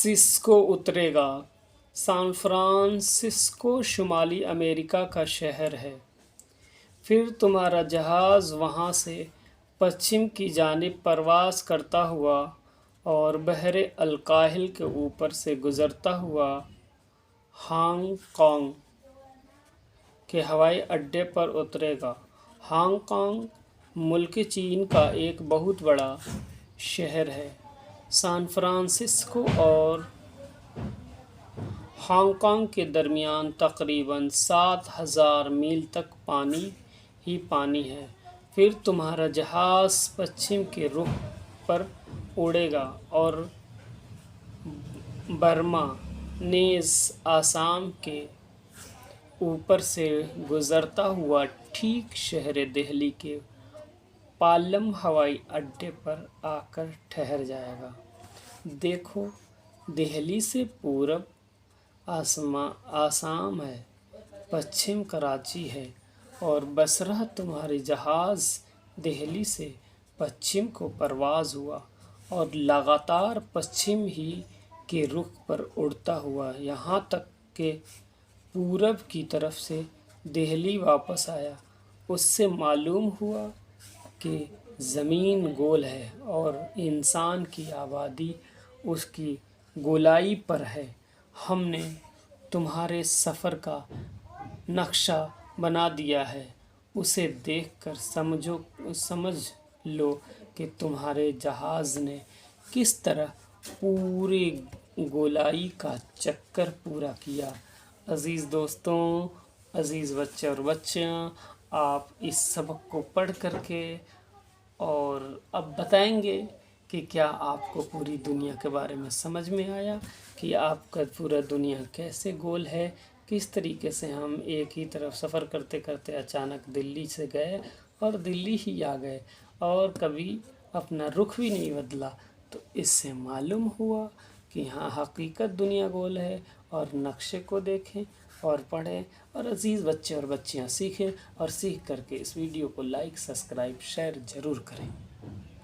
Cisco उतरेगा। San Francisco शुमाली America का शहर है। फिर तुम्हारा जहाज़ वहाँ से पश्चिम की जानिब परवास करता हुआ और बहरे अलकाहिल के ऊपर से गुज़रता हुआ हांग कांग के हवाई अड्डे पर उतरेगा। हांग कांग मुल्क चीन का एक बहुत बड़ा शहर है। सैन फ्रांसिस्को और हांगकांग के दरमियान तकरीबन 7,000 मील तक पानी ही पानी है। फिर तुम्हारा जहाज़ पश्चिम के रुख पर उड़ेगा और बर्मा नेज़ आसाम के ऊपर से गुज़रता हुआ ठीक शहर दिल्ली के पालम हवाई अड्डे पर आकर ठहर जाएगा। देखो, दिल्ली से पूरब आसाम है, पश्चिम कराची है और बसरा तुम्हारे जहाज़ दिल्ली से पश्चिम को परवाज़ हुआ और लगातार पश्चिम ही के रुख पर उड़ता हुआ यहाँ तक कि पूरब की तरफ से दिल्ली वापस आया। उससे मालूम हुआ कि ज़मीन गोल है और इंसान की आबादी उसकी गोलाई पर है। हमने तुम्हारे सफ़र का नक्शा बना दिया है, उसे देखकर समझ लो कि तुम्हारे जहाज़ ने किस तरह पूरे गोलाई का चक्कर पूरा किया। अज़ीज़ दोस्तों, अज़ीज़ बच्चे और बच्चियाँ, आप इस सबक को पढ़ करके और अब बताएंगे कि क्या आपको पूरी दुनिया के बारे में समझ में आया कि आपका पूरा दुनिया कैसे गोल है, किस तरीके से हम एक ही तरफ सफ़र करते करते अचानक दिल्ली से गए और दिल्ली ही आ गए और कभी अपना रुख भी नहीं बदला। तो इससे मालूम हुआ कि हाँ, हकीकत दुनिया गोल है। और नक्शे को देखें और पढ़ें और अज़ीज़ बच्चे और बच्चियाँ सीखें और सीख करके इस वीडियो को लाइक, सब्सक्राइब, शेयर ज़रूर करें।